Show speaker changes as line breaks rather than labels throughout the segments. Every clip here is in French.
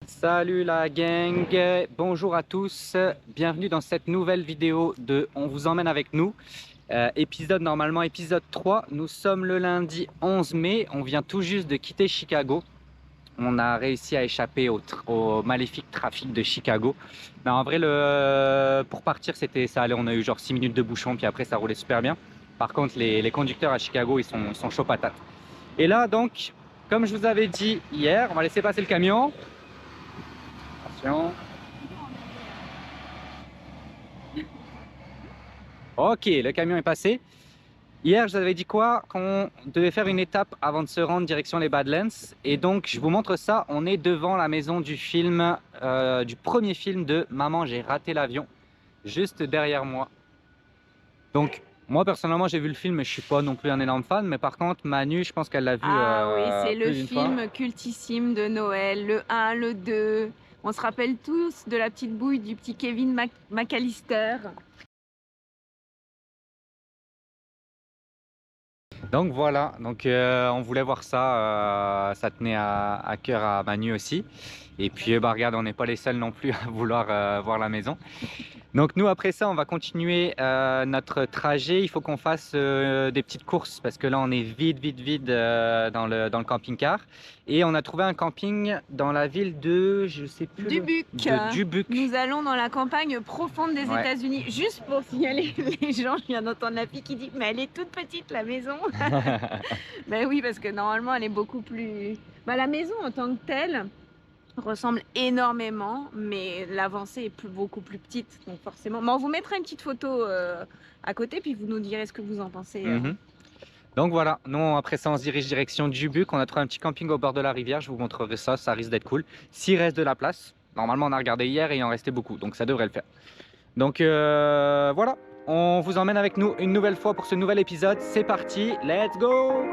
Salut la gang, bonjour à tous, bienvenue dans cette nouvelle vidéo de On vous emmène avec nous. Normalement épisode 3, nous sommes le lundi 11 mai, on vient tout juste de quitter Chicago. On a réussi à échapper au maléfique trafic de Chicago. Mais en vrai, pour partir, ça allait, on a eu genre 6 minutes de bouchon, puis après ça roulait super bien. Par contre, les conducteurs à Chicago, ils sont chauds patates. Et là donc, comme je vous avais dit hier, on va laisser passer le camion. Attention. Ok, le camion est passé. Hier, je vous avais dit quoi? Qu'on devait faire une étape avant de se rendre direction les Badlands. Et donc, je vous montre ça. On est devant la maison du film, du premier film de Maman, j'ai raté l'avion, juste derrière moi. Donc, moi, personnellement, j'ai vu le film, mais je suis pas non plus un énorme fan. Mais par contre, Manu, je pense qu'elle l'a vu
Ah oui, c'est le
plus d'une fois.
film cultissime de Noël, le 1, le 2. On se rappelle tous de la petite bouille du petit Kevin McAllister.
Donc voilà, on voulait voir ça, ça tenait à cœur à Manu aussi. Et puis bah regarde, on n'est pas les seuls non plus à vouloir voir la maison. Donc nous après ça, on va continuer notre trajet. Il faut qu'on fasse des petites courses parce que là on est vide dans le camping-car. Et on a trouvé un camping dans la ville de, je sais plus,
Dubuque.
de Dubuque.
Nous allons dans la campagne profonde des
Ouais.
États-Unis. Juste pour signaler les gens, je viens d'entendre la fille qui dit mais elle est toute petite la maison. Ben oui, parce que normalement elle est beaucoup plus. La maison en tant que telle ressemble énormément, mais l'avancée est beaucoup plus petite, donc forcément. Mais on vous mettra une petite photo à côté, puis vous nous direz ce que vous en pensez.
Donc voilà, nous après ça on se dirige direction Dubuque, on a trouvé un petit camping au bord de la rivière, je vous montrerai ça, ça risque d'être cool. S'il reste de la place, normalement on a regardé hier et il en restait beaucoup, donc ça devrait le faire. Donc voilà, on vous emmène avec nous une nouvelle fois pour ce nouvel épisode, c'est parti, let's go!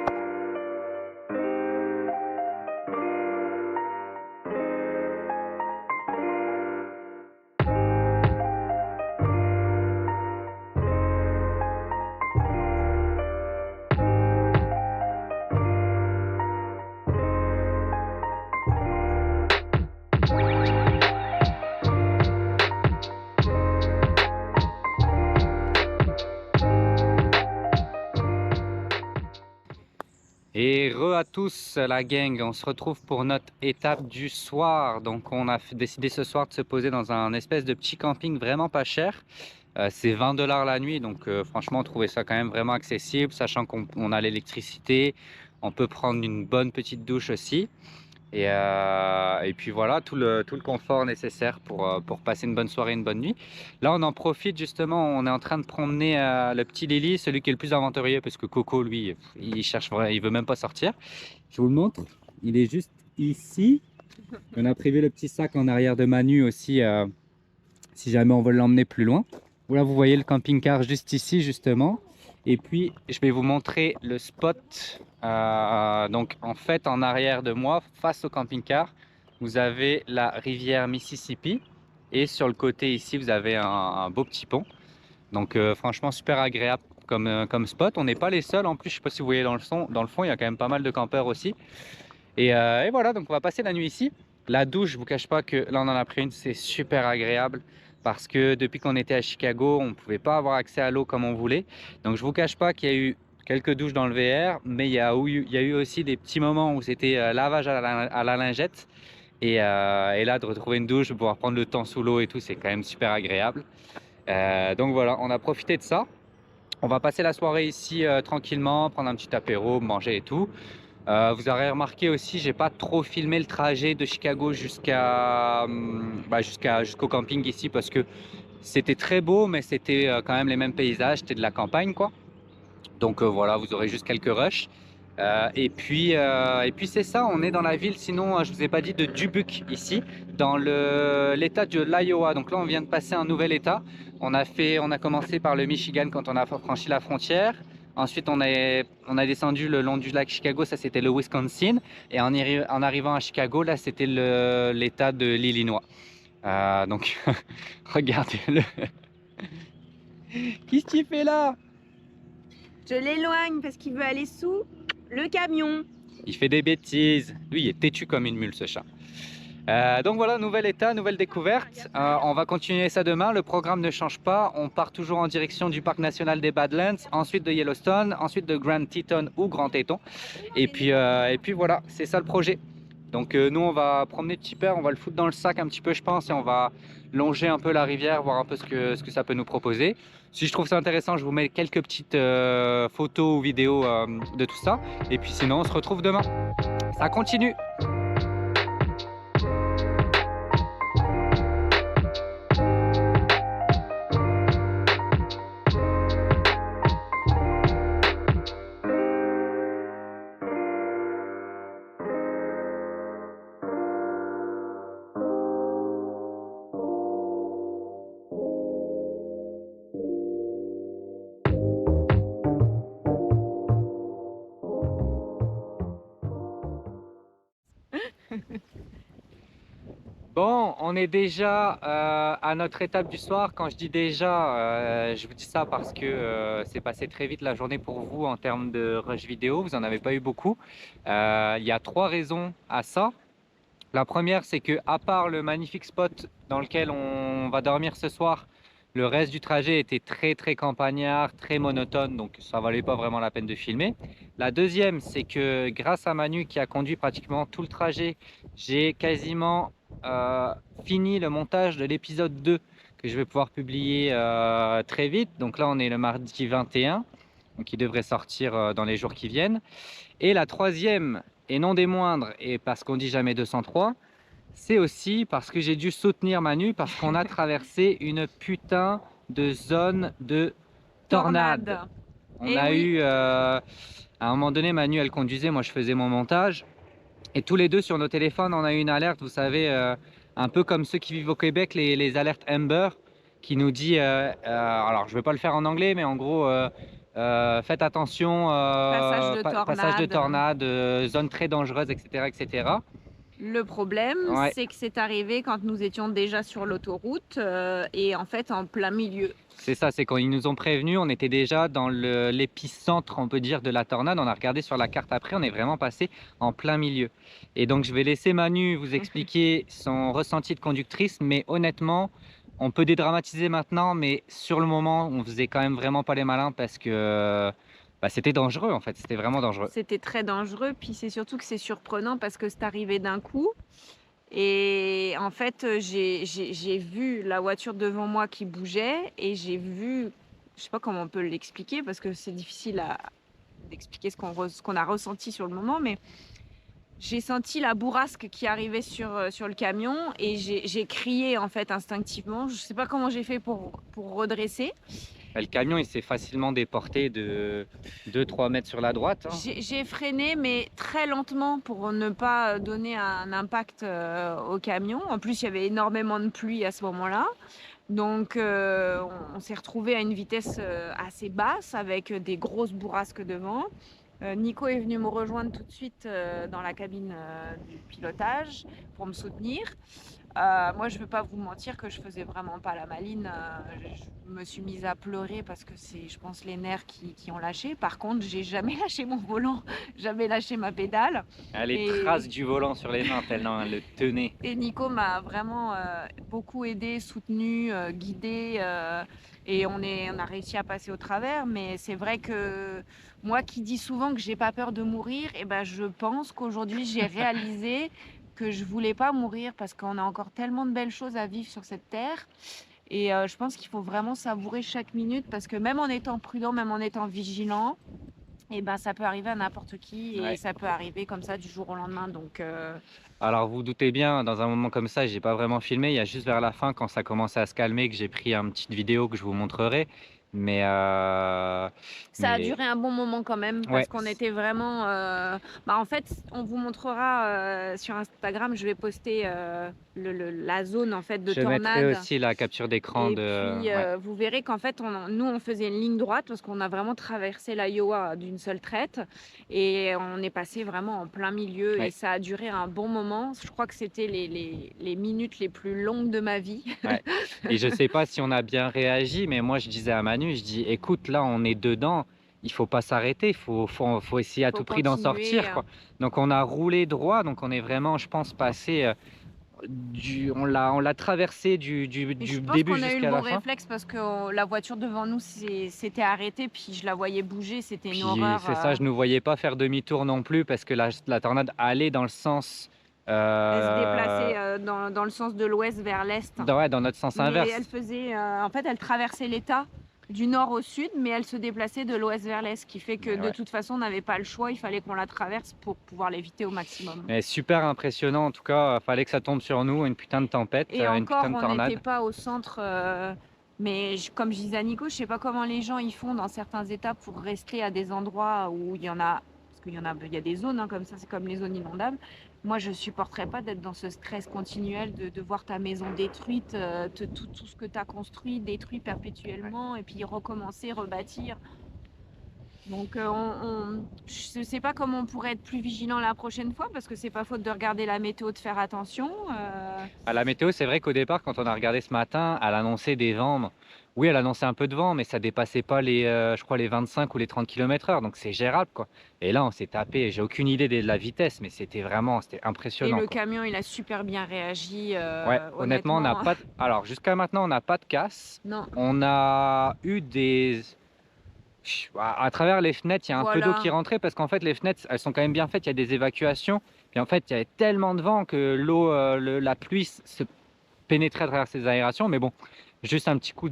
Et re à tous la gang, on se retrouve pour notre étape du soir. Donc on a décidé ce soir de se poser dans un espèce de petit camping vraiment pas cher. C'est 20 $ la nuit, donc franchement on trouvait ça quand même vraiment accessible, sachant qu'on a l'électricité, on peut prendre une bonne petite douche aussi. Et puis voilà, tout le confort nécessaire pour passer une bonne soirée, une bonne nuit. Là, on en profite justement, on est en train de promener le petit Lily, celui qui est le plus aventurier, parce que Coco, lui, il cherche vraiment, il veut même pas sortir. Je vous le montre, il est juste ici. On a prévu le petit sac en arrière de Manu aussi, si jamais on veut l'emmener plus loin. Voilà, vous voyez le camping-car juste ici, justement. Et puis, je vais vous montrer le spot. Donc, en fait, en arrière de moi, face au camping-car, vous avez la rivière Mississippi. Et sur le côté ici, vous avez un beau petit pont. Donc, franchement, super agréable comme spot. On n'est pas les seuls. En plus, je ne sais pas si vous voyez dans le fond, il y a quand même pas mal de campeurs aussi. Et voilà, donc on va passer la nuit ici. La douche, je vous cache pas que là, on en a pris une, c'est super agréable. Parce que depuis qu'on était à Chicago, on ne pouvait pas avoir accès à l'eau comme on voulait. Donc je vous cache pas qu'il y a eu quelques douches dans le VR, mais il y a eu aussi des petits moments où c'était lavage à la lingette. Et là, de retrouver une douche, de pouvoir prendre le temps sous l'eau et tout, c'est quand même super agréable. Donc voilà, on a profité de ça. On va passer la soirée ici tranquillement, prendre un petit apéro, manger et tout. Vous aurez remarqué aussi, j'ai pas trop filmé le trajet de Chicago jusqu'au camping ici parce que c'était très beau, mais c'était quand même les mêmes paysages, c'était de la campagne quoi. Donc voilà, vous aurez juste quelques rushs. Et puis c'est ça, on est dans la ville, sinon je vous ai pas dit, de Dubuque ici, dans l'état de l'Iowa. Donc là on vient de passer un nouvel état. On a commencé par le Michigan quand on a franchi la frontière. Ensuite on a descendu le long du lac Chicago, ça c'était le Wisconsin. Et en arrivant à Chicago, là c'était l'état de l'Illinois. Donc regardez-le. Qu'est-ce qu'il fait là?
Je l'éloigne parce qu'il veut aller sous le camion.
Il fait des bêtises. Lui, il est têtu comme une mule, ce chat. Donc voilà, nouvel état, nouvelle découverte. On va continuer ça demain. Le programme ne change pas. On part toujours en direction du parc national des Badlands, ensuite de Yellowstone, ensuite de Grand Teton ou Grand Teton. Et puis voilà, c'est ça le projet. Donc nous, on va promener Tipper, on va le foutre dans le sac un petit peu, je pense, et on va longer un peu la rivière, voir un peu ce que ça peut nous proposer. Si je trouve ça intéressant, je vous mets quelques petites photos ou vidéos de tout ça. Et puis sinon, on se retrouve demain. Ça continue. Bon, on est déjà à notre étape du soir. Quand je dis déjà, je vous dis ça parce que c'est passé très vite la journée pour vous en termes de rush vidéo. Vous n'en avez pas eu beaucoup. Il y a 3 raisons à ça. La première, c'est que à part le magnifique spot dans lequel on va dormir ce soir, le reste du trajet était très campagnard, très monotone, donc ça valait pas vraiment la peine de filmer. La deuxième, c'est que grâce à Manu qui a conduit pratiquement tout le trajet, j'ai quasiment fini le montage de l'épisode 2 que je vais pouvoir publier très vite. Donc là, on est le mardi 21, donc il devrait sortir dans les jours qui viennent. Et la troisième, et non des moindres, et parce qu'on dit jamais 203, c'est aussi parce que j'ai dû soutenir Manu parce qu'on a traversé une putain de zone de tornade. On a eu, à un moment donné, Manu elle conduisait, moi je faisais mon montage. Et tous les deux sur nos téléphones, on a eu une alerte, vous savez, un peu comme ceux qui vivent au Québec, les alertes Amber, qui nous dit, alors je ne vais pas le faire en anglais, mais en gros, faites attention, passage de tornade, zone très dangereuse, etc. etc.
Le problème,
Ouais.
c'est que c'est arrivé quand nous étions déjà sur l'autoroute et en fait en plein milieu.
C'est ça, c'est quand ils nous ont prévenus, on était déjà dans l'épicentre, on peut dire, de la tornade. On a regardé sur la carte après, on est vraiment passé en plein milieu. Et donc, je vais laisser Manu vous expliquer son ressenti de conductrice, mais honnêtement, on peut dédramatiser maintenant, mais sur le moment, on faisait quand même vraiment pas les malins parce que bah, c'était dangereux en fait, c'était vraiment dangereux.
C'était très dangereux, puis c'est surtout que c'est surprenant parce que c'est arrivé d'un coup. Et en fait, j'ai vu la voiture devant moi qui bougeait et j'ai vu, je sais pas comment on peut l'expliquer parce que c'est difficile d'expliquer ce qu'on a ressenti sur le moment, mais j'ai senti la bourrasque qui arrivait sur le camion et j'ai crié en fait instinctivement. Je sais pas comment j'ai fait pour redresser.
Le camion, il s'est facilement déporté de 2-3 mètres sur la droite. Hein.
J'ai freiné, mais très lentement pour ne pas donner un impact au camion. En plus, il y avait énormément de pluie à ce moment-là. Donc, on s'est retrouvé à une vitesse assez basse avec des grosses bourrasques devant. Nico est venu me rejoindre tout de suite dans la cabine du pilotage pour me soutenir. Moi, je ne veux pas vous mentir que je faisais vraiment pas la maline. Je me suis mise à pleurer parce que c'est, je pense, les nerfs qui ont lâché. Par contre, j'ai jamais lâché mon volant, jamais lâché ma pédale.
Les traces du volant sur les mains, tellement elle le tenait.
Et Nico m'a vraiment beaucoup aidé, soutenu, guidé. Et on a réussi à passer au travers. Mais c'est vrai que moi qui dis souvent que j'ai pas peur de mourir, et ben, je pense qu'aujourd'hui, j'ai réalisé que je voulais pas mourir parce qu'on a encore tellement de belles choses à vivre sur cette terre. Et je pense qu'il faut vraiment savourer chaque minute parce que même en étant prudent, même en étant vigilant, et ben, ça peut arriver à n'importe qui et ça peut arriver comme ça du jour au lendemain. Donc,
Alors vous doutez bien, dans un moment comme ça, j'ai pas vraiment filmé. Il y a juste vers la fin, quand ça commençait à se calmer, que j'ai pris une petite vidéo que je vous montrerai. Mais
ça a duré un bon moment quand même parce qu'on était vraiment. En fait, on vous montrera sur Instagram. Je vais poster la zone en fait de tornade.
Je mettrai aussi la capture d'écran de.
Puis vous verrez qu'en fait, nous on faisait une ligne droite parce qu'on a vraiment traversé l'Iowa d'une seule traite et on est passé vraiment en plein milieu et ça a duré un bon moment. Je crois que c'était les minutes les plus longues de ma vie.
Et je sais pas si on a bien réagi, mais moi je disais à Manu, je dis écoute, là on est dedans, il faut pas s'arrêter, il faut essayer à tout prix d'en sortir, quoi. Donc on a roulé droit, donc on est vraiment, je pense, passé On l'a traversé du
Et je pense
début
qu'on a eu le
jusqu'à
bon
la fin.
réflexe parce que la voiture devant nous s'était arrêtée, puis je la voyais bouger, c'était une
Puis
horreur.
c'est ça, je ne voyais pas faire demi-tour non plus parce que la tornade allait dans le sens,
Elle se déplaçait dans le sens de l'ouest vers l'est.
ouais, dans notre sens
Mais elle
inverse.
faisait, en fait, elle traversait l'État du nord au sud, mais elle se déplaçait de l'ouest vers l'est, ce qui fait que
Mais
de
ouais.
toute façon, on n'avait pas le choix, il fallait qu'on la traverse pour pouvoir l'éviter au maximum.
Mais super impressionnant en tout cas, fallait que ça tombe sur nous, une putain de tempête,
Et
une
encore,
putain de
on
tornade.
n'était pas au centre, mais comme je disais à Nico, je sais pas comment les gens y font dans certains États pour rester à des endroits où il y en a, parce il y a des zones comme ça, c'est comme les zones inondables. Moi, je supporterais pas d'être dans ce stress continuel de voir ta maison détruite, tout ce que tu as construit détruit perpétuellement, et puis recommencer, rebâtir. Donc, je ne sais pas comment on pourrait être plus vigilant la prochaine fois, parce que c'est pas faute de regarder la météo, de faire attention.
À la météo, c'est vrai qu'au départ, quand on a regardé ce matin, elle annonçait des vents. Oui, elle annonçait un peu de vent, mais ça dépassait pas je crois, les 25 ou les 30 km/h, donc c'est gérable, quoi. Et là, on s'est tapé, j'ai aucune idée de la vitesse, mais c'était
Et
impressionnant,
le
quoi.
camion, il a super bien réagi,
Ouais, honnêtement, on n'a
honnêtement.
pas. Alors, jusqu'à maintenant, on n'a pas de casse.
Non,
On a eu des. À travers les fenêtres, il y a un peu d'eau qui
voilà.
rentrait parce qu'en fait, les fenêtres, elles sont quand même bien faites. Il y a des évacuations. Puis en fait, il y avait tellement de vent que l'eau, la pluie se pénétrait à travers ces aérations. Mais bon, juste un petit coup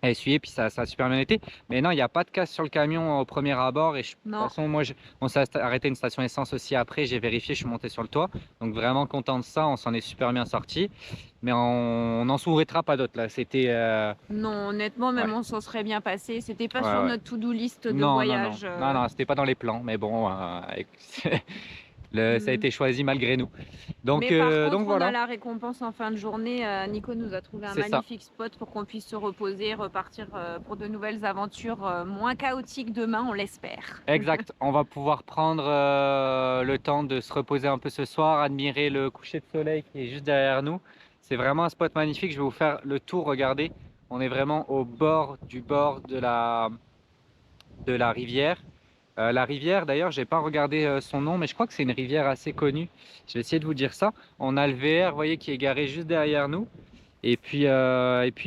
à essuyer, puis ça a super bien été. Mais non, il n'y a pas de casse sur le camion au premier abord. Et de toute
Non,
façon, on s'est arrêté une station essence aussi après. J'ai vérifié, je suis monté sur le toit. Donc vraiment content de ça. On s'en est super bien sorti. Mais on n'en souhaitera pas d'autres là. C'était.
non, honnêtement,
Ouais,
même on s'en serait bien passé. C'était pas
ouais,
sur
ouais.
notre to-do list de
Non, non, non,
voyage.
non, non, c'était pas dans les plans, mais bon, ça a
Mm.
été choisi malgré nous.
Mais par
Donc
contre, on a
voilà,
la récompense en fin de journée. Nico nous a trouvé un
c'est ça.
magnifique spot pour qu'on puisse se reposer, repartir pour de nouvelles aventures moins chaotiques demain, on l'espère.
Exact. On va pouvoir prendre le temps de se reposer un peu ce soir, admirer le coucher de soleil qui est juste derrière nous. C'est vraiment un spot magnifique. Je vais vous faire le tour. Regardez, on est vraiment au bord de la rivière. La rivière, d'ailleurs, j'ai pas regardé son nom, mais je crois que c'est une rivière assez connue. Je vais essayer de vous dire ça. On a le VR, vous voyez, qui est garé juste derrière nous. Et puis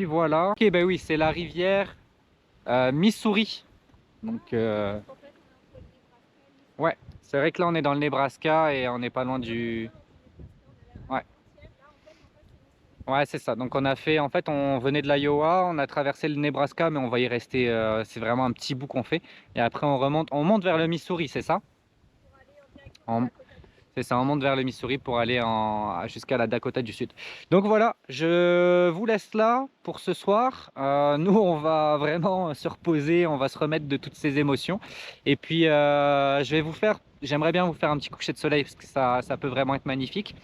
voilà. Ok, ben oui, c'est la rivière Missouri. Donc, ouais, c'est vrai que là, on est dans le Nebraska et on n'est pas loin du. Ouais, ouais, c'est ça. Donc, on a fait. En fait, on venait de l'Iowa, on a traversé le Nebraska, mais on va y rester. C'est vraiment un petit bout qu'on fait. Et après, on monte vers le Missouri, c'est ça? On- C'est ça, on monte vers le Missouri pour aller jusqu'à la Dakota du Sud. Donc voilà, je vous laisse là pour ce soir. Nous, on va vraiment se reposer, on va se remettre de toutes ces émotions. Et puis, j'aimerais bien vous faire un petit coucher de soleil parce que ça peut vraiment être magnifique.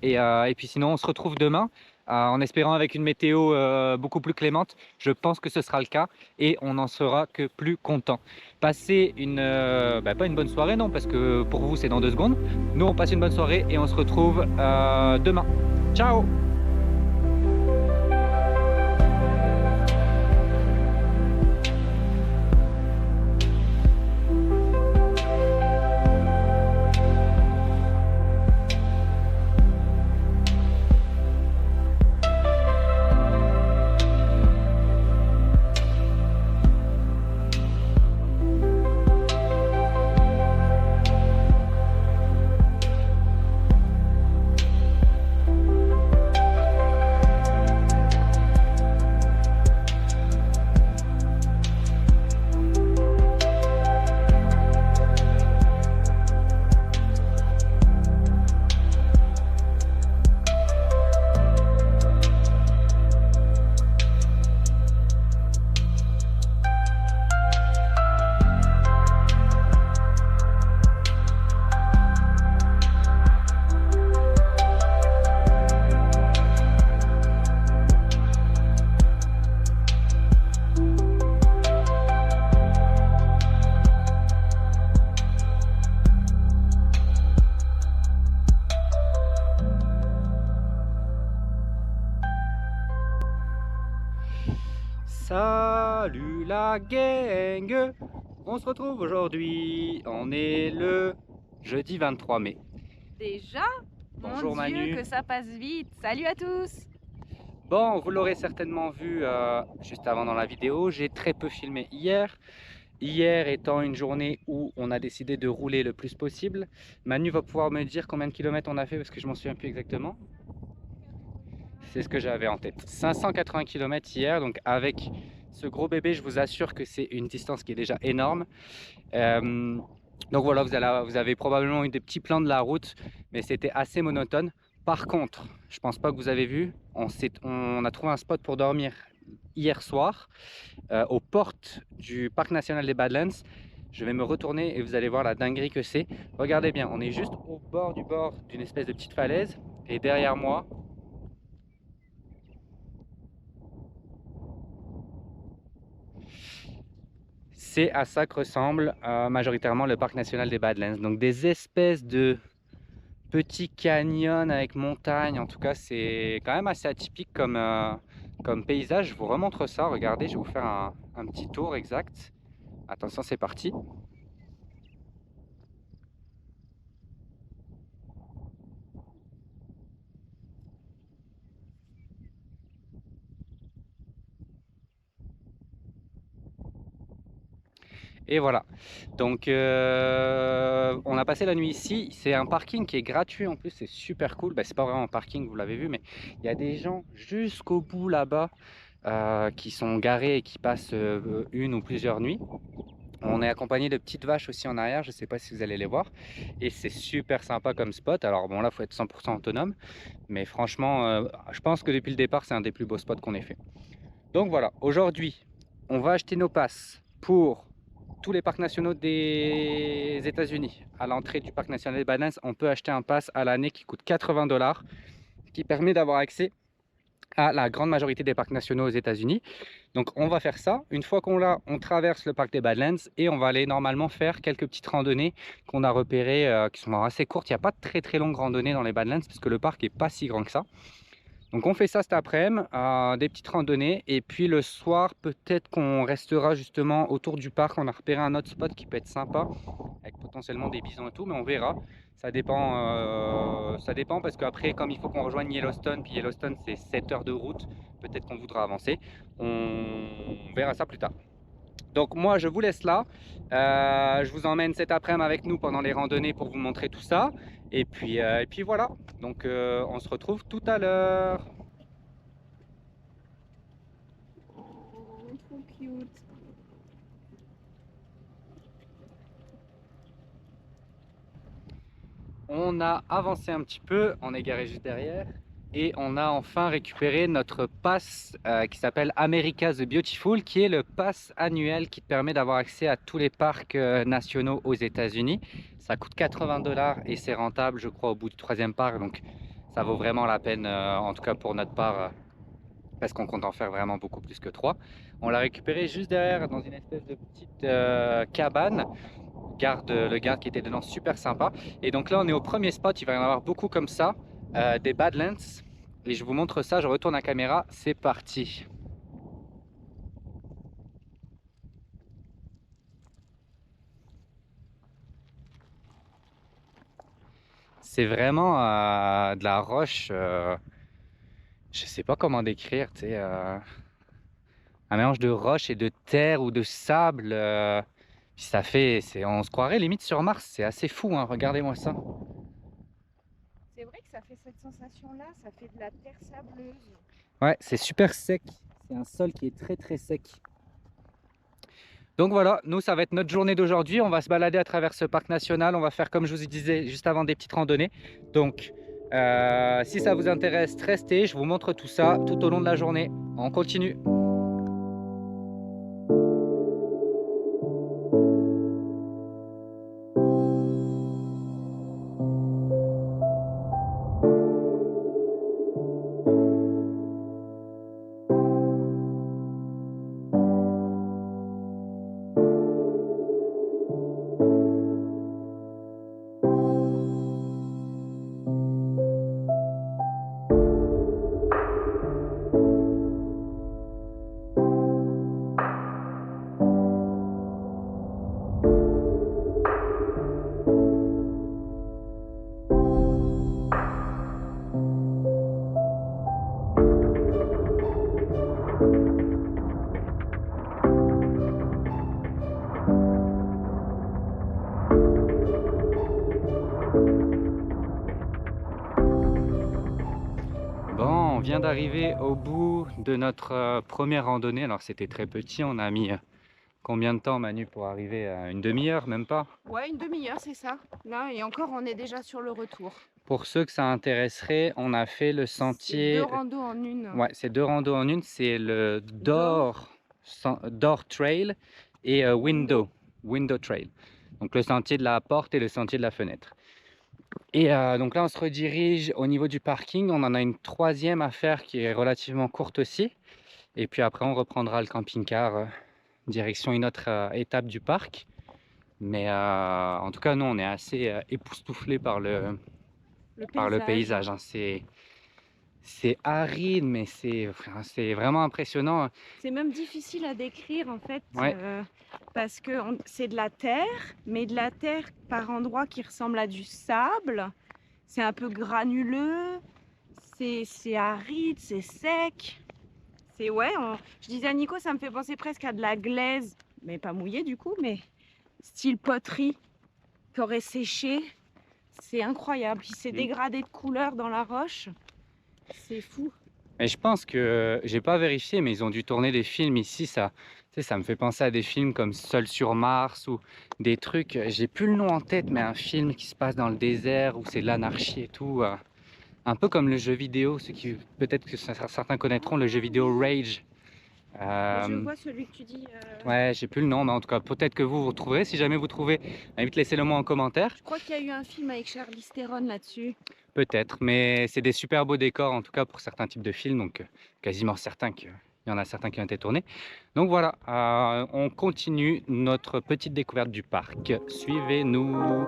Et puis sinon, on se retrouve demain en espérant avec une météo beaucoup plus clémente. Je pense que ce sera le cas et on n'en sera que plus content. Passez pas une bonne soirée, non, parce que pour vous, c'est dans 2 secondes. Nous, on passe une bonne soirée et on se retrouve demain. Ciao! Salut la gang! On se retrouve aujourd'hui. On est le jeudi 23 mai.
Déjà?
Bonjour
Mon Dieu,
Manu.
que ça passe vite. Salut à tous.
Bon, vous l'aurez certainement vu juste avant dans la vidéo, j'ai très peu filmé hier. Hier étant une journée où on a décidé de rouler le plus possible. Manu va pouvoir me dire combien de kilomètres on a fait parce que je m'en souviens plus exactement. C'est ce que j'avais en tête. 580 km hier, donc avec ce gros bébé, je vous assure que c'est une distance qui est déjà énorme. Donc voilà, vous avez probablement eu des petits plans de la route, mais c'était assez monotone. Par contre, je pense pas que vous avez vu, on a trouvé un spot pour dormir hier soir aux portes du parc national des Badlands. Je vais me retourner et vous allez voir la dinguerie que c'est. Regardez bien, on est juste au bord d'une espèce de petite falaise et derrière moi, c'est à ça que ressemble majoritairement le parc national des Badlands. Donc des espèces de petits canyons avec montagne. En tout cas, c'est quand même assez atypique comme paysage. Je vous remontre ça. Regardez, je vais vous faire un petit tour exact. Attention, c'est parti. Et voilà. Donc, on a passé la nuit ici. C'est un parking qui est gratuit en plus. C'est super cool. Ben, c'est pas vraiment un parking, vous l'avez vu, mais il y a des gens jusqu'au bout là-bas qui sont garés et qui passent une ou plusieurs nuits. On est accompagné de petites vaches aussi en arrière. Je ne sais pas si vous allez les voir. Et c'est super sympa comme spot. Alors bon, là, il faut être 100% autonome. Mais franchement, je pense que depuis le départ, c'est un des plus beaux spots qu'on ait fait. Donc voilà, aujourd'hui, on va acheter nos passes pour tous les parcs nationaux des États-Unis. À l'entrée du parc national des Badlands, on peut acheter un pass à l'année qui coûte 80 $, qui permet d'avoir accès à la grande majorité des parcs nationaux aux États-Unis. Donc on va faire ça. Une fois qu'on l'a, on traverse le parc des Badlands et on va aller normalement faire quelques petites randonnées qu'on a repérées qui sont assez courtes. Il n'y a pas de très très longues randonnées dans les Badlands parce que le parc n'est pas si grand que ça. Donc on fait ça cet après-midi, des petites randonnées, et puis le soir peut-être qu'on restera justement autour du parc. On a repéré un autre spot qui peut être sympa, avec potentiellement des bisons et tout, mais on verra. Ça dépend parce qu'après comme il faut qu'on rejoigne Yellowstone, puis Yellowstone c'est 7 heures de route, peut-être qu'on voudra avancer. On verra ça plus tard. Donc moi je vous laisse là, je vous emmène cet après-midi avec nous pendant les randonnées pour vous montrer tout ça. Et puis voilà, donc on se retrouve tout à l'heure.
Oh, trop cute.
On a avancé un petit peu, on est garé juste derrière. Et on a enfin récupéré notre pass qui s'appelle America the Beautiful, qui est le pass annuel qui te permet d'avoir accès à tous les parcs nationaux aux États-Unis. Ça coûte 80 $ et c'est rentable, je crois, au bout du troisième parc. Donc ça vaut vraiment la peine, en tout cas pour notre part, parce qu'on compte en faire vraiment beaucoup plus que 3. On l'a récupéré juste derrière dans une espèce de petite cabane. Le garde qui était dedans, super sympa. Et donc là, on est au premier spot. Il va y en avoir beaucoup comme ça, des Badlands. Et je vous montre ça. Je retourne la caméra. C'est parti. C'est vraiment de la roche. Je sais pas comment décrire. Tu sais, un mélange de roche et de terre ou de sable. Puis ça fait, on se croirait limite sur Mars. C'est assez fou, hein. Regardez-moi ça.
C'est vrai que ça fait cette sensation-là, ça fait de la terre sableuse.
Ouais, c'est super sec. C'est un sol qui est très très sec. Donc voilà, nous ça va être notre journée d'aujourd'hui. On va se balader à travers ce parc national. On va faire comme je vous disais juste avant des petites randonnées. Donc si ça vous intéresse, restez. Je vous montre tout ça tout au long de la journée. On continue. vient d'arriver au bout de notre première randonnée. Alors c'était très petit, on a mis combien de temps Manu pour arriver à une demi-heure, même pas?
Ouais, une demi-heure, c'est ça. Là, et encore, on est déjà sur le retour.
Pour ceux que ça intéresserait, on a fait le
C'est 2
sentier,
randos en une.
ouais, c'est 2 randos en une, c'est le
Door.
Door Trail et Window Trail. Donc le sentier de la porte et le sentier de la fenêtre. Et donc là, on se redirige au niveau du parking. On en a une troisième à faire qui est relativement courte aussi. Et puis après, on reprendra le camping-car direction une autre étape du parc. Mais en tout cas, nous, on est assez époustouflés par le paysage. Hein. C'est aride, mais c'est vraiment impressionnant.
C'est même difficile à décrire en fait,
Ouais.
parce que c'est de la terre, mais de la terre par endroits qui ressemble à du sable. C'est un peu granuleux, c'est aride, c'est sec. C'est ouais, je disais à Nico, ça me fait penser presque à de la glaise, mais pas mouillée du coup, mais style poterie qui aurait séché. C'est incroyable, il s'est dégradé de couleur dans la roche. C'est fou.
Mais je pense que, j'ai pas vérifié, mais ils ont dû tourner des films ici. Ça, tu sais, ça me fait penser à des films comme Seul sur Mars ou des trucs. J'ai plus le nom en tête, mais un film qui se passe dans le désert où c'est de l'anarchie et tout. Un peu comme le jeu vidéo, ceux qui peut-être que certains connaîtront le jeu vidéo Rage.
Je vois celui que tu dis.
Ouais, j'ai plus le nom, mais en tout cas, peut-être que vous trouverez. Si jamais vous trouvez, vite laissez-le moi en commentaire.
Je crois qu'il y a eu un film avec Charlize Theron là-dessus.
Peut-être, mais c'est des super beaux décors en tout cas pour certains types de films, donc quasiment certain qu'il y en a certains qui ont été tournés. Donc voilà, on continue notre petite découverte du parc. Suivez-nous.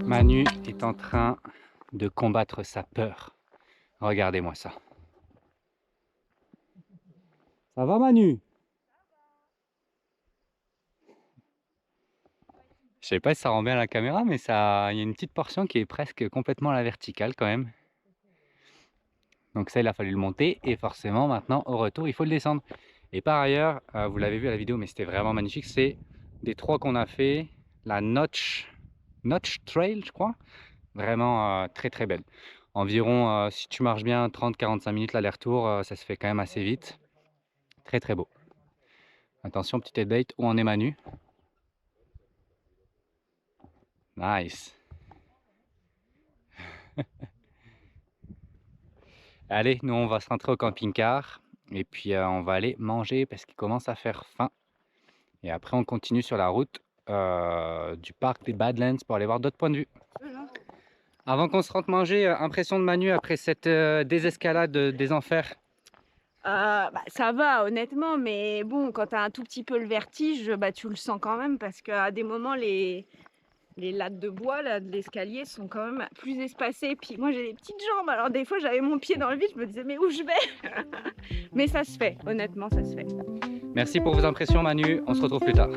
Manu est en train de combattre sa peur. Regardez-moi ça. Ça va Manu? Je sais pas si ça rend bien à la caméra, mais ça, il y a une petite portion qui est presque complètement à la verticale quand même. Donc ça, il a fallu le monter et forcément maintenant au retour, il faut le descendre. Et par ailleurs, vous l'avez vu à la vidéo, mais c'était vraiment magnifique. C'est des 3 qu'on a fait, la Notch Trail, je crois. Vraiment très très belle. Environ, si tu marches bien, 30-45 minutes l'aller-retour, ça se fait quand même assez vite. Très très beau. Attention, petit update, où en est Manu? Nice. Allez, nous on va se rentrer au camping-car et puis on va aller manger parce qu'il commence à faire faim. Et après on continue sur la route du parc des Badlands pour aller voir d'autres points de vue. Avant qu'on se rentre manger, impression de Manu après cette désescalade des enfers?
Ça va honnêtement, mais bon, quand tu as un tout petit peu le vertige, bah, tu le sens quand même parce qu'à des moments, les lattes de bois là, de l'escalier sont quand même plus espacées. Puis moi, j'ai des petites jambes, alors des fois, j'avais mon pied dans le vide, je me disais, mais où je vais? Mais ça se fait, honnêtement, ça se fait.
Merci pour vos impressions Manu, on se retrouve plus tard.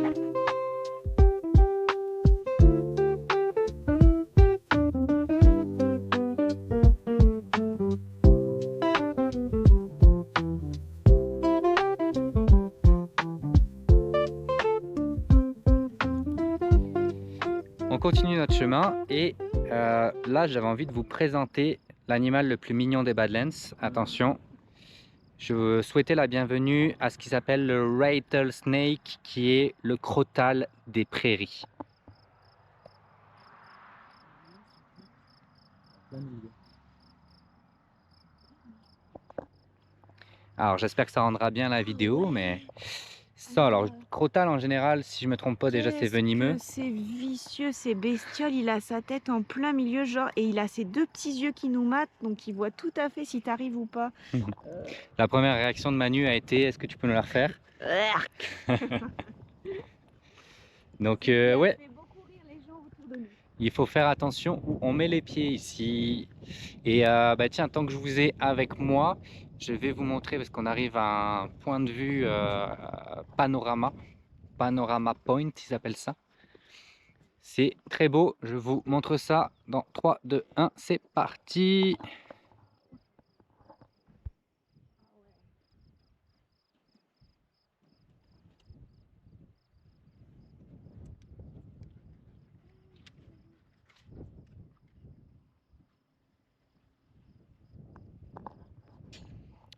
On continue notre chemin et là j'avais envie de vous présenter l'animal le plus mignon des Badlands. Attention, je souhaitais la bienvenue à ce qui s'appelle le rattlesnake, qui est le crotal des prairies. Alors j'espère que ça rendra bien la vidéo, mais Ça, alors Crotal en général, si je me trompe pas, déjà c'est
Qu'est-ce
venimeux.
que c'est vicieux, c'est bestial. Il a sa tête en plein milieu, genre, et il a ses deux petits yeux qui nous matent, donc il voit tout à fait si t'arrives ou pas.
La première réaction de Manu a été, est-ce que tu peux nous la refaire? Donc
Il
ouais,
fait beaucoup rire les gens autour de nous.
il faut faire attention où on met les pieds ici. Et bah tiens, tant que je vous ai avec moi, je vais vous montrer, parce qu'on arrive à un point de vue panorama point, ils appellent ça. C'est très beau, je vous montre ça dans 3, 2, 1, c'est parti.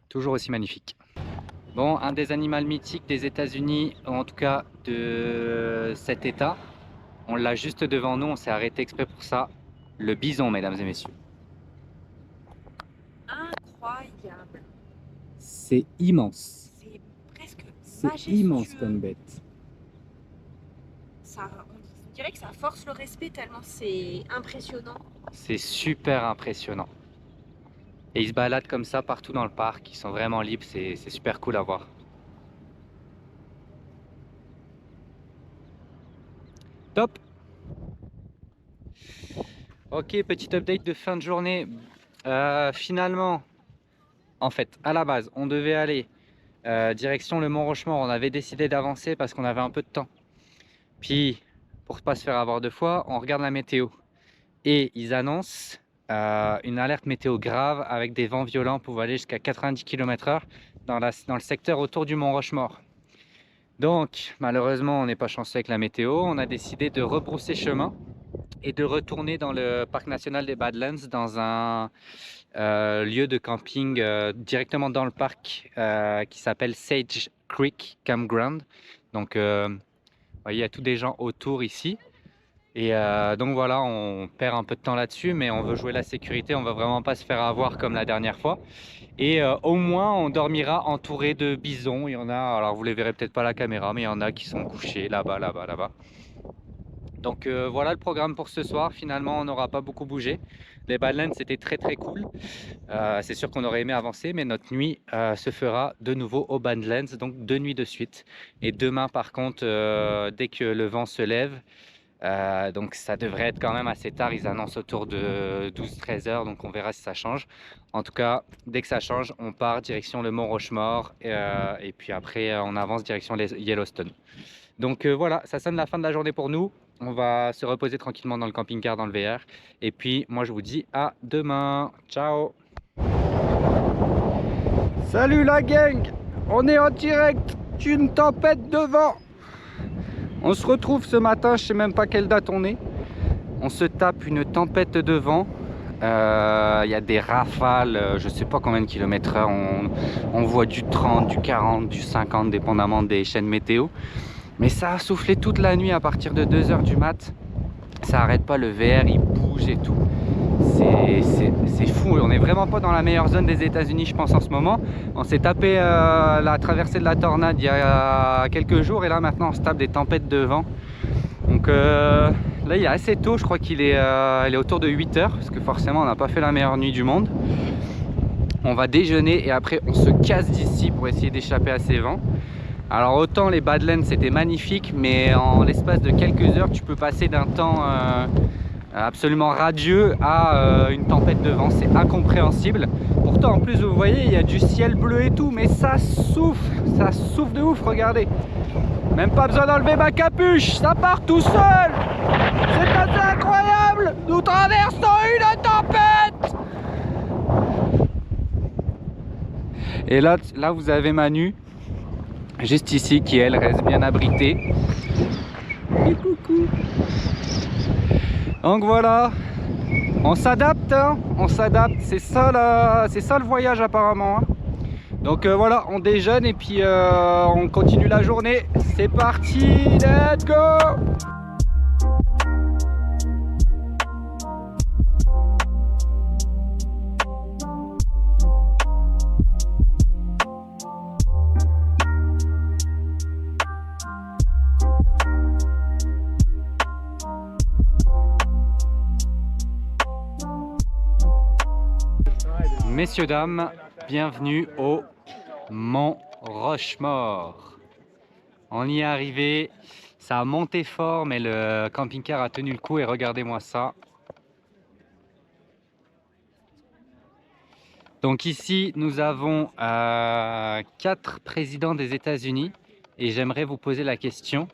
Toujours aussi magnifique. Bon, un des animaux mythiques des États-Unis, en tout cas de cet état. On l'a juste devant nous, on s'est arrêté exprès pour ça. Le bison, mesdames et messieurs.
Incroyable.
C'est immense.
C'est presque
C'est
majestueux.
immense comme bête.
Ça, on dirait que ça force le respect tellement c'est impressionnant.
C'est super impressionnant. Et ils se baladent comme ça partout dans le parc. Ils sont vraiment libres, c'est super cool à voir. Top! Ok, petit update de fin de journée. Finalement, en fait, à la base, on devait aller direction le Mont Rochemort. On avait décidé d'avancer parce qu'on avait un peu de temps. Puis, pour ne pas se faire avoir deux fois, on regarde la météo. Et ils annoncent une alerte météo grave avec des vents violents pouvant aller jusqu'à 90 km/h dans le secteur autour du Mont Rochemort. Donc, malheureusement, on n'est pas chanceux avec la météo. On a décidé de rebrousser chemin et de retourner dans le parc national des Badlands, dans un lieu de camping directement dans le parc qui s'appelle Sage Creek Campground. Donc, vous voyez, il y a tous des gens autour ici. Et donc voilà, on perd un peu de temps là-dessus, mais on veut jouer la sécurité, on veut vraiment pas se faire avoir comme la dernière fois. Et au moins, on dormira entouré de bisons. Il y en a, alors vous les verrez peut-être pas à la caméra, mais il y en a qui sont couchés là-bas, là-bas, là-bas. Donc voilà le programme pour ce soir. Finalement, on n'aura pas beaucoup bougé. Les Badlands, c'était très très cool. C'est sûr qu'on aurait aimé avancer, mais notre nuit se fera de nouveau aux Badlands, donc 2 nuits de suite. Et demain, par contre, dès que le vent se lève, donc ça devrait être quand même assez tard, ils annoncent autour de 12-13 heures, donc on verra si ça change. En tout cas, dès que ça change, on part direction le Mont Rochemort et puis après on avance direction Yellowstone. Donc voilà, ça sonne la fin de la journée pour nous. On va se reposer tranquillement dans le camping-car, dans le VR. Et puis moi je vous dis à demain. Ciao. Salut la gang, on est en direct d'une tempête de vent. On se retrouve ce matin, je sais même pas quelle date on est. On se tape une tempête de vent. Il y a des rafales, je sais pas combien de kilomètres/heure. On voit du 30, du 40, du 50, dépendamment des chaînes météo. Mais ça a soufflé toute la nuit à partir de 2 h du mat. Ça arrête pas, le VR il bouge et tout. C'est fou, on n'est vraiment pas dans la meilleure zone des États-Unis, je pense, en ce moment. On s'est tapé la traversée de la tornade il y a quelques jours et là maintenant on se tape des tempêtes de vent. Donc là il est assez tôt, je crois qu'il est, il est autour de 8 h parce que forcément on n'a pas fait la meilleure nuit du monde. On va déjeuner et après on se casse d'ici pour essayer d'échapper à ces vents. Alors autant les Badlands c'était magnifique, mais en l'espace de quelques heures tu peux passer d'un temps absolument radieux à une tempête de vent, c'est incompréhensible. Pourtant en plus vous voyez il y a du ciel bleu et tout, mais ça souffle de ouf, regardez. Même pas besoin d'enlever ma capuche, ça part tout seul. C'est assez incroyable, nous traversons une tempête. Et là vous avez Manu juste ici qui elle reste bien abritée. Et coucou. Donc voilà, on s'adapte, hein, on s'adapte, c'est ça le voyage apparemment. Hein. Donc voilà, on déjeune et puis on continue la journée. C'est parti, let's go! Messieurs, dames, bienvenue au Mont Rochemort. On y est arrivé, ça a monté fort, mais le camping-car a tenu le coup et regardez-moi ça. Donc ici, nous avons 4 présidents des États-Unis et j'aimerais vous poser la question,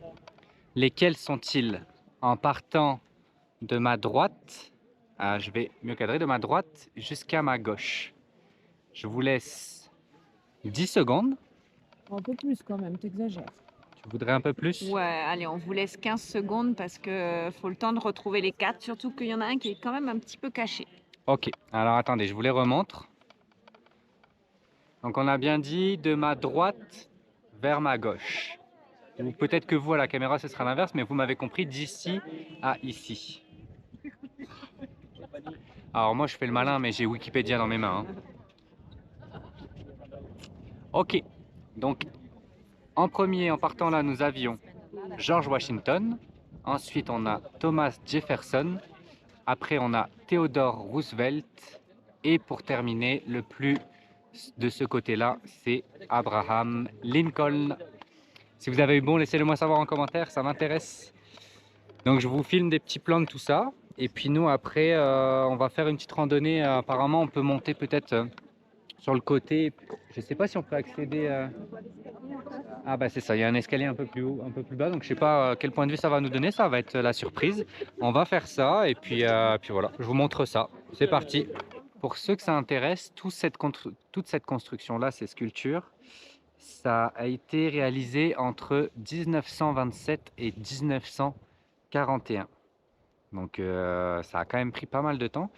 lesquels sont-ils? En partant de ma droite, je vais mieux cadrer, de ma droite jusqu'à ma gauche. Je vous laisse 10 secondes.
Un peu plus quand même, t'exagères.
Tu voudrais un peu plus?
Ouais, allez, on vous laisse 15 secondes parce que faut le temps de retrouver les 4, surtout qu'il y en a un qui est quand même un petit peu caché.
Ok, alors attendez, je vous les remontre. Donc on a bien dit de ma droite vers ma gauche. Ou peut-être que vous à la caméra ce sera l'inverse, mais vous m'avez compris, d'ici à ici. Alors moi je fais le malin, mais j'ai Wikipédia dans mes mains. Ok, donc en premier, en partant là, nous avions George Washington. Ensuite on a Thomas Jefferson. Après on a Theodore Roosevelt. Et pour terminer, le plus de ce côté-là, c'est Abraham Lincoln. Si vous avez eu bon, laissez-le moi savoir en commentaire, ça m'intéresse. Donc je vous filme des petits plans de tout ça. Et puis nous, après, on va faire une petite randonnée. Apparemment, on peut monter peut-être sur le côté. Je ne sais pas si on peut accéder... Ah bah c'est ça, il y a un escalier un peu plus haut, un peu plus bas. Donc je ne sais pas quel point de vue ça va nous donner, ça va être la surprise. On va faire ça et puis voilà, je vous montre ça. C'est parti. Pour ceux que ça intéresse, toute cette construction-là, ces sculptures, ça a été réalisé entre 1927 et 1941. Donc ça a quand même pris pas mal de temps.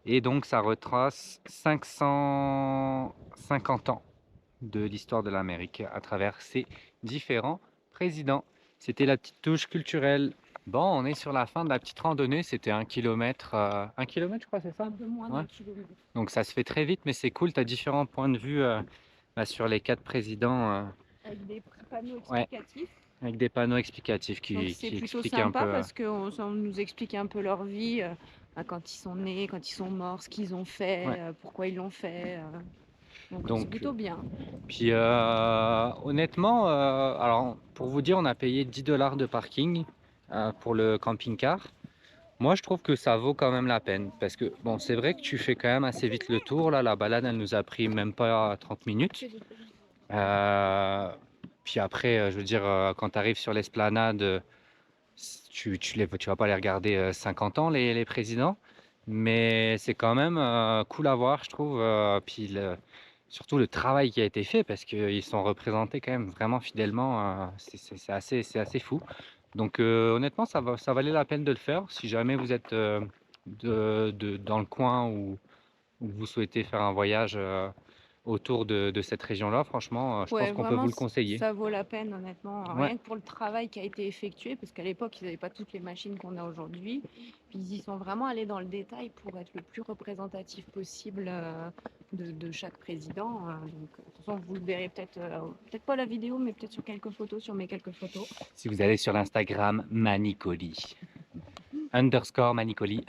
Et donc ça retrace 550 ans de l'histoire de l'Amérique à travers ses différents présidents. C'était la petite touche culturelle. Bon, on est sur la fin de la petite randonnée, c'était 1 kilomètre, 1 kilomètre je crois, c'est ça?
Un peu moins
Ouais.
d'un kilomètre.
Donc ça se fait très vite, mais c'est cool, tu as différents points de vue sur les 4 présidents.
Avec des panneaux
Ouais.
explicatifs.
Avec des panneaux explicatifs
Donc
qui
c'est plutôt
expliquent un
sympa
peu.
parce qu'on nous explique un peu leur vie, quand ils sont nés, quand ils sont morts, ce qu'ils ont fait,
Ouais.
pourquoi ils l'ont fait. Donc c'est
Donc,
plutôt bien.
Puis honnêtement, alors pour vous dire, on a payé 10 $ de parking pour le camping-car. Moi, je trouve que ça vaut quand même la peine parce que bon, c'est vrai que tu fais quand même assez vite le tour. Là, la balade, elle nous a pris même pas 30 minutes. Puis après, je veux dire, quand tu arrives sur l'esplanade, tu vas pas les regarder 50 ans, les présidents, mais c'est quand même cool à voir, je trouve. Puis surtout le travail qui a été fait parce qu'ils sont représentés quand même vraiment fidèlement. C'est assez fou. Donc honnêtement, ça valait la peine de le faire. Si jamais vous êtes dans le coin ou vous souhaitez faire un voyage autour de cette région-là, franchement, je pense qu'on peut
vraiment,
vous le conseiller.
ça vaut la peine, honnêtement.
Ouais.
Rien que pour le travail qui a été effectué, parce qu'à l'époque, ils n'avaient pas toutes les machines qu'on a aujourd'hui. Puis ils y sont vraiment allés dans le détail pour être le plus représentatif possible de chaque président. Donc, de toute façon, vous le verrez peut-être pas la vidéo, mais peut-être sur quelques photos, sur mes quelques photos.
Si vous allez sur l'Instagram Manicoli, _Manicoli_.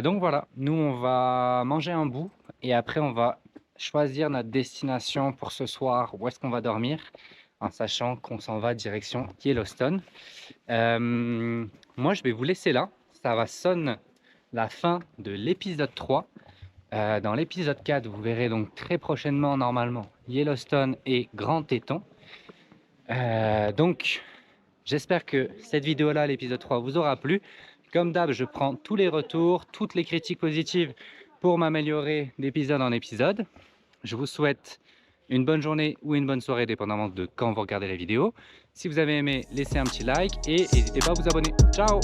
Donc voilà, nous on va manger un bout et après on va choisir notre destination pour ce soir, où est-ce qu'on va dormir, en sachant qu'on s'en va direction Yellowstone. Moi je vais vous laisser là, ça va sonner la fin de l'épisode 3. Dans l'épisode 4, vous verrez donc très prochainement normalement Yellowstone et Grand Teton. Donc j'espère que cette vidéo là, l'épisode 3, vous aura plu. Comme d'hab, je prends tous les retours, toutes les critiques positives pour m'améliorer d'épisode en épisode. Je vous souhaite une bonne journée ou une bonne soirée, dépendamment de quand vous regardez la vidéo. Si vous avez aimé, laissez un petit like et n'hésitez pas à vous abonner. Ciao!